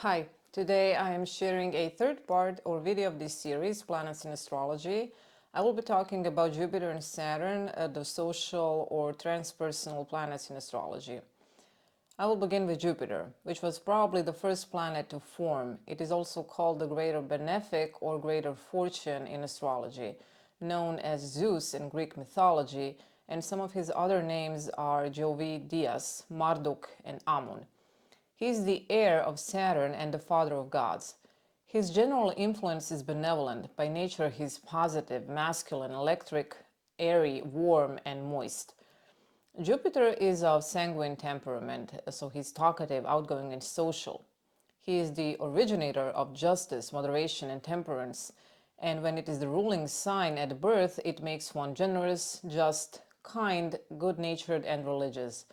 Hi, today I am sharing a third part or video of this series, Planets in Astrology. I will be talking about Jupiter and Saturn, the social or transpersonal planets in astrology. I will begin with Jupiter, which was probably the first planet to form. It is also called the greater benefic or greater fortune in astrology, known as Zeus in Greek mythology, and some of his other names are Jove, Dias, Marduk, and Amun. He is the heir of Saturn and the father of gods. His general influence is benevolent. By nature, he is positive, masculine, electric, airy, warm, and moist. Jupiter is of sanguine temperament, so he's talkative, outgoing, and social. He is the originator of justice, moderation, and temperance, and when it is the ruling sign at birth, it makes one generous, just, kind, good-natured, and religious.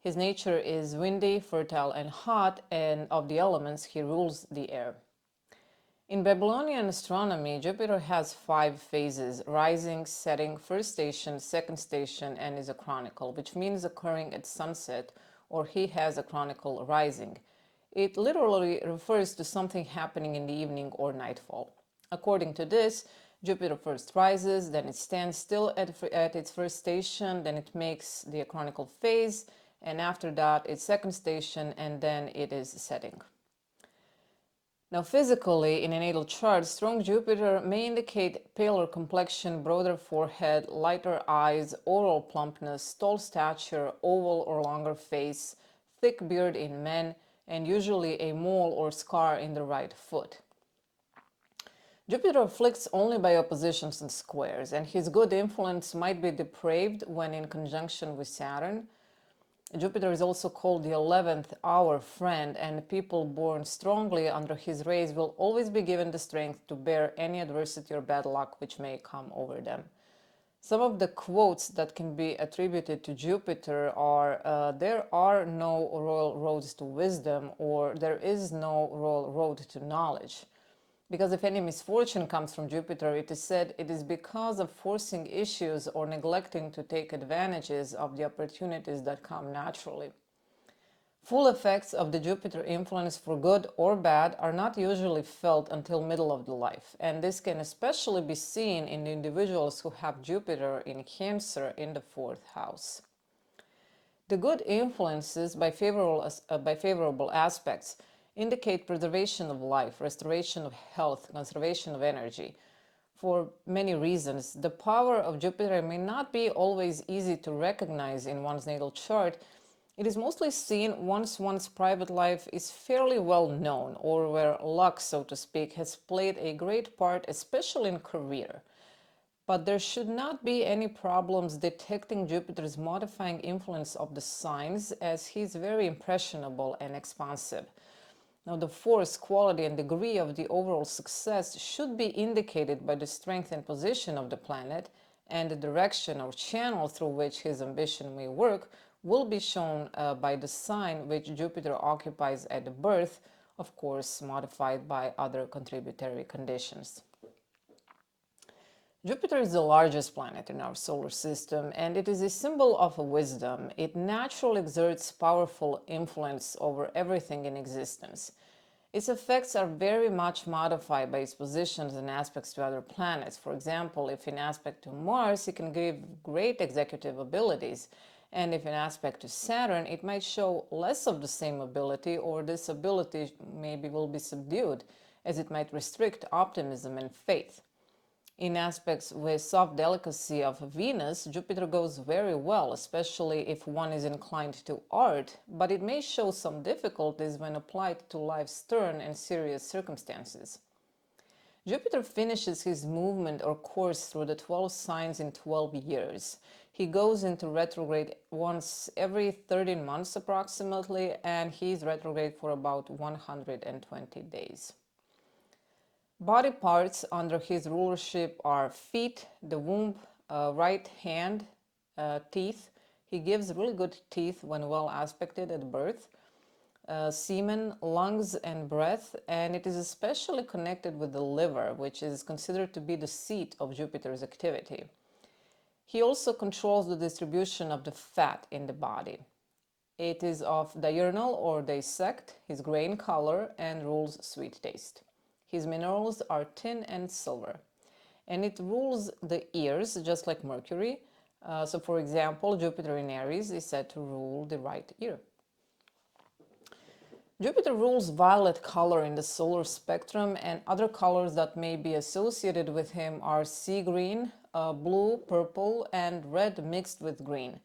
His nature is windy, fertile, and hot, and of the elements, he rules the air. In Babylonian astronomy, Jupiter has 5 phases: rising, setting, first station, second station, and is a chronicle, which means occurring at sunset, or he has a chronicle rising. It literally refers to something happening in the evening or nightfall. According to this, Jupiter first rises, then it stands still at its first station, then it makes the chronicle phase, and after that its second station, and then it is setting. Now, physically, in a natal chart, strong Jupiter may indicate paler complexion, broader forehead, lighter eyes, oral plumpness, tall stature, oval or longer face, thick beard in men, and usually a mole or scar in the right foot. Jupiter afflicts only by oppositions and squares, and his good influence might be depraved when in conjunction with Saturn. Jupiter is also called the 11th hour friend, and people born strongly under his rays will always be given the strength to bear any adversity or bad luck which may come over them. Some of the quotes that can be attributed to Jupiter are, there are no royal roads to wisdom, or there is no royal road to knowledge. Because if any misfortune comes from Jupiter, it is said it is because of forcing issues or neglecting to take advantages of the opportunities that come naturally. Full effects of the Jupiter influence, for good or bad, are not usually felt until middle of the life, and this can especially be seen in the individuals who have Jupiter in Cancer in the 4th house. The good influences by favorable aspects indicate preservation of life, restoration of health, conservation of energy. For many reasons, the power of Jupiter may not be always easy to recognize in one's natal chart. It is mostly seen once one's private life is fairly well known, or where luck, so to speak, has played a great part, especially in career. But there should not be any problems detecting Jupiter's modifying influence of the signs, as he is very impressionable and expansive. Now, the force, quality, and degree of the overall success should be indicated by the strength and position of the planet, and the direction or channel through which his ambition may work will be shown by the sign which Jupiter occupies at birth, of course modified by other contributory conditions. Jupiter is the largest planet in our solar system, and it is a symbol of wisdom. It naturally exerts powerful influence over everything in existence. Its effects are very much modified by its positions and aspects to other planets. For example, if in aspect to Mars, it can give great executive abilities, and if in aspect to Saturn, it might show less of the same ability, or this ability maybe will be subdued, as it might restrict optimism and faith. In aspects with soft delicacy of Venus, Jupiter goes very well, especially if one is inclined to art, but it may show some difficulties when applied to life's stern and serious circumstances. Jupiter finishes his movement or course through the 12 signs in 12 years. He goes into retrograde once every 13 months approximately, and he's retrograde for about 120 days. Body parts under his rulership are feet, the womb, right hand, teeth. He gives really good teeth when well aspected at birth. Semen, lungs, and breath, and it is especially connected with the liver, which is considered to be the seat of Jupiter's activity. He also controls the distribution of the fat in the body. It is of diurnal or dissect, his gray in color, and rules sweet taste. His minerals are tin and silver. And it rules the ears, just like Mercury. So for example, Jupiter in Aries is said to rule the right ear. Jupiter rules violet color in the solar spectrum, and other colors that may be associated with him are sea green, blue, purple, and red mixed with green.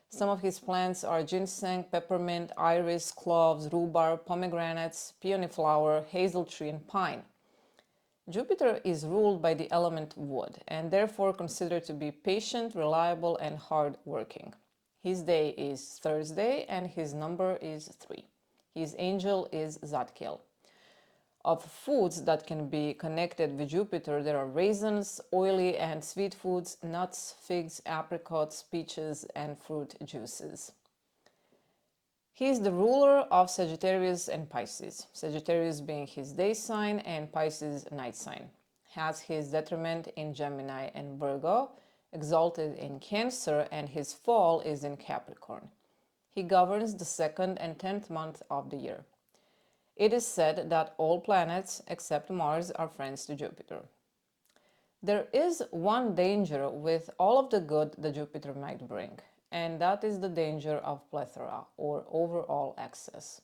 Some of his plants are ginseng, peppermint, iris, cloves, rhubarb, pomegranates, peony flower, hazel tree, and pine. Jupiter is ruled by the element wood and therefore considered to be patient, reliable, and hard-working. His day is Thursday and his number is 3. His angel is Zadkiel. Of foods that can be connected with Jupiter, there are raisins, oily and sweet foods, nuts, figs, apricots, peaches, and fruit juices. He is the ruler of Sagittarius and Pisces, Sagittarius being his day sign and Pisces night sign. Has his detriment in Gemini and Virgo, exalted in Cancer, and his fall is in Capricorn. He governs the 2nd and 10th month of the year. It is said that all planets except Mars are friends to Jupiter. There is one danger with all of the good that Jupiter might bring, and that is the danger of plethora or overall excess.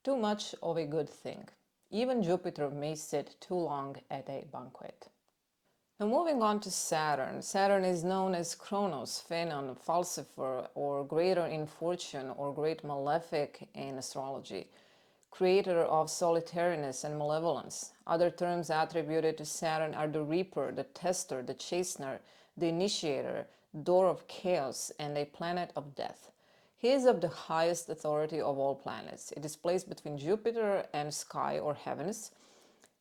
Too much of a good thing. Even Jupiter may sit too long at a banquet. Now moving on to Saturn. Saturn is known as Kronos, Phanon, Falsifer, or greater in fortune or great malefic in astrology, creator of solitariness and malevolence. Other terms attributed to Saturn are the Reaper, the Tester, the Chastener, the Initiator, Door of Chaos, and a planet of death. He is of the highest authority of all planets. It is placed between Jupiter and sky or heavens.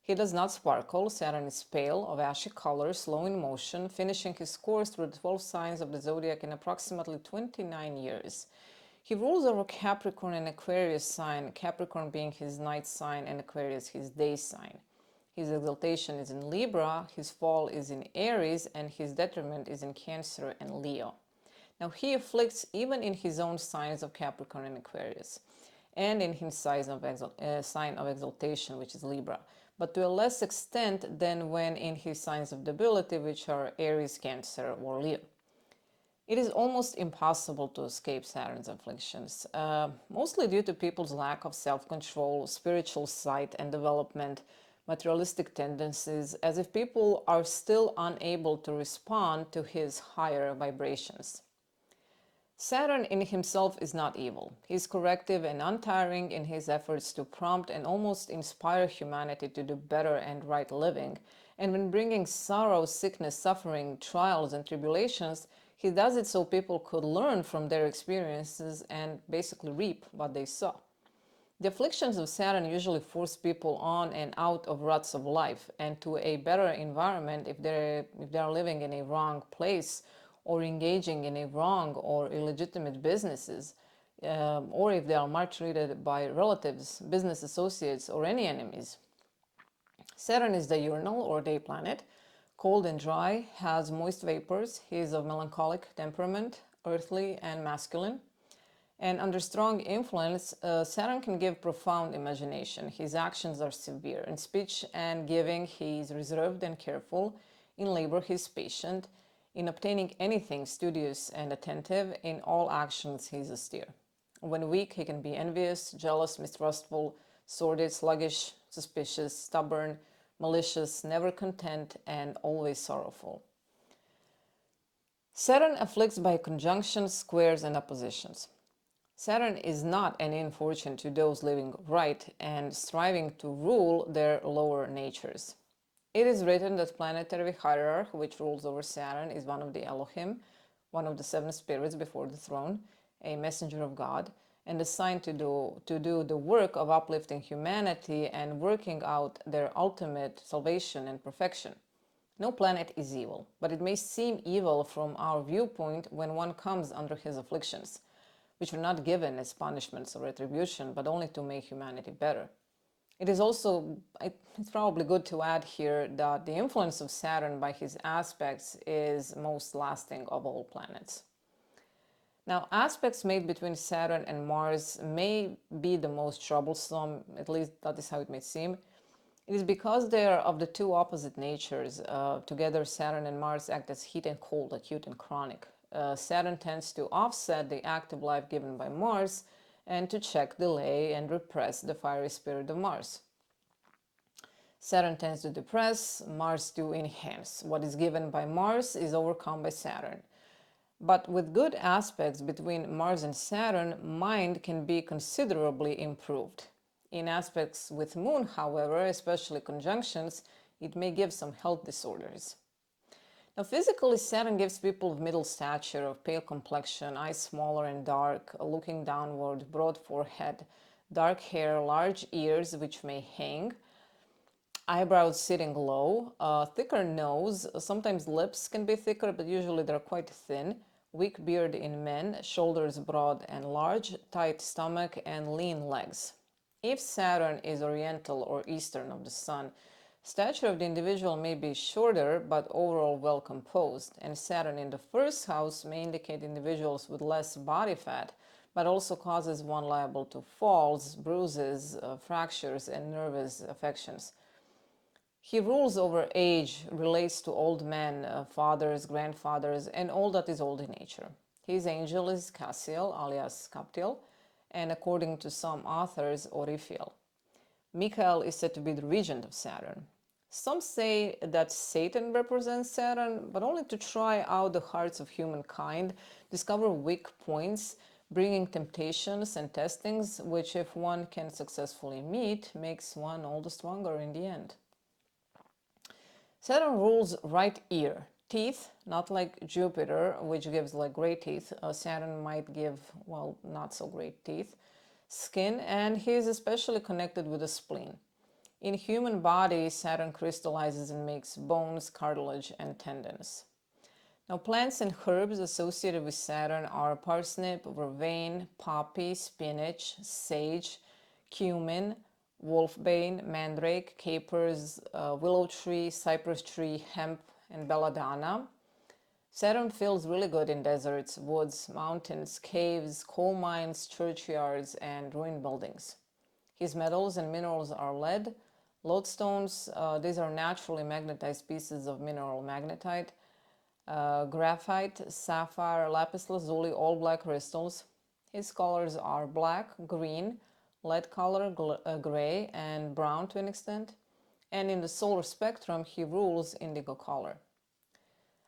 He does not sparkle. Saturn is pale, of ashy color, slow in motion, finishing his course through the 12 signs of the zodiac in approximately 29 years. He rules over Capricorn and Aquarius sign, Capricorn being his night sign and Aquarius his day sign. His exaltation is in Libra, his fall is in Aries, and his detriment is in Cancer and Leo. Now he afflicts even in his own signs of Capricorn and Aquarius, and in his sign of exaltation, which is Libra, but to a less extent than when in his signs of debility, which are Aries, Cancer, or Leo. It is almost impossible to escape Saturn's afflictions, mostly due to people's lack of self-control, spiritual sight and development, materialistic tendencies, as if people are still unable to respond to his higher vibrations. Saturn in himself is not evil. He is corrective and untiring in his efforts to prompt and almost inspire humanity to do better and right living. And when bringing sorrow, sickness, suffering, trials, and tribulations, he does it so people could learn from their experiences and basically reap what they sow. The afflictions of Saturn usually force people on and out of ruts of life and to a better environment if they are living in a wrong place or engaging in a wrong or illegitimate businesses, or if they are maltreated by relatives, business associates, or any enemies. Saturn is diurnal or day planet, cold and dry, has moist vapors. He is of melancholic temperament, earthly and masculine. And under strong influence, Saturn can give profound imagination. His actions are severe. In speech and giving, he is reserved and careful. In labor, he is patient. In obtaining anything, studious and attentive. In all actions, he is austere. When weak, he can be envious, jealous, mistrustful, sordid, sluggish, suspicious, stubborn, malicious, never content, and always sorrowful. Saturn afflicts by conjunctions, squares, and oppositions. Saturn is not an infortune to those living right and striving to rule their lower natures. It is written that planetary hierarch, which rules over Saturn, is one of the Elohim, one of the 7 spirits before the throne, a messenger of God, and assigned to do the work of uplifting humanity and working out their ultimate salvation and perfection. No planet is evil, but it may seem evil from our viewpoint when one comes under his afflictions, which were not given as punishments or retribution, but only to make humanity better. It's probably good to add here that the influence of Saturn by his aspects is most lasting of all planets. Now, aspects made between Saturn and Mars may be the most troublesome, at least that is how it may seem. It is because they are of the two opposite natures. Together, Saturn and Mars act as heat and cold, acute and chronic. Saturn tends to offset the active life given by Mars and to check, delay, and repress the fiery spirit of Mars. Saturn tends to depress, Mars to enhance. What is given by Mars is overcome by Saturn. But with good aspects between Mars and Saturn, mind can be considerably improved. In aspects with Moon, however, especially conjunctions, it may give some health disorders. Now, physically, Saturn gives people of middle stature, of pale complexion, eyes smaller and dark, looking downward, broad forehead, dark hair, large ears which may hang, eyebrows sitting low, thicker nose, sometimes lips can be thicker, but usually they're quite thin, weak beard in men, shoulders broad and large, tight stomach, and lean legs. If Saturn is oriental or eastern of the sun, stature of the individual may be shorter but overall well composed, and Saturn in the first house may indicate individuals with less body fat, but also causes one liable to falls, bruises, fractures, and nervous affections. He rules over age, relates to old men, fathers, grandfathers, and all that is old in nature. His angel is Cassiel, alias Captiel, and according to some authors, Oriphiel. Michael is said to be the regent of Saturn. Some say that Satan represents Saturn, but only to try out the hearts of humankind, discover weak points, bringing temptations and testings, which if one can successfully meet, makes one all the stronger in the end. Saturn rules right ear. Teeth, not like Jupiter, which gives like great teeth. Saturn might give, well, not so great teeth. Skin, and he is especially connected with the spleen. In human body, Saturn crystallizes and makes bones, cartilage, and tendons. Now, plants and herbs associated with Saturn are parsnip, vervain, poppy, spinach, sage, cumin, wolfbane, mandrake, capers, willow tree, cypress tree, hemp, and belladonna. Saturn feels really good in deserts, woods, mountains, caves, coal mines, churchyards, and ruined buildings. His metals and minerals are lead, lodestones, these are naturally magnetized pieces of mineral magnetite, graphite, sapphire, lapis lazuli, all black crystals. His colors are black, green, lead color, gray, and brown to an extent. And in the solar spectrum, he rules indigo color.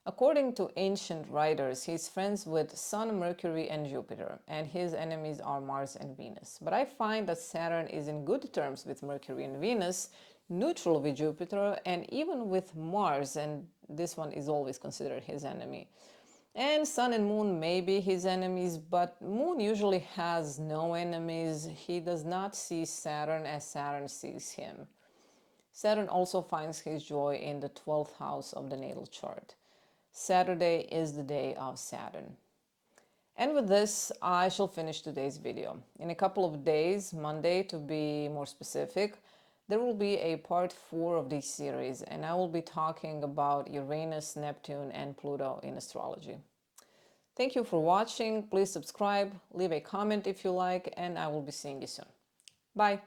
According to ancient writers, he is friends with Sun, Mercury, and Jupiter, and his enemies are Mars and Venus. But I find that Saturn is in good terms with Mercury and Venus, neutral with Jupiter, and even with Mars, and this one is always considered his enemy. And Sun and Moon may be his enemies, but Moon usually has no enemies. He does not see Saturn as Saturn sees him. Saturn also finds his joy in the 12th house of the natal chart. Saturday is the day of Saturn. And with this, I shall finish today's video. In a couple of days, Monday to be more specific, there will be a part 4 of this series, and I will be talking about Uranus, Neptune, and Pluto in astrology. Thank you for watching. Please subscribe, leave a comment if you like, and I will be seeing you soon. Bye!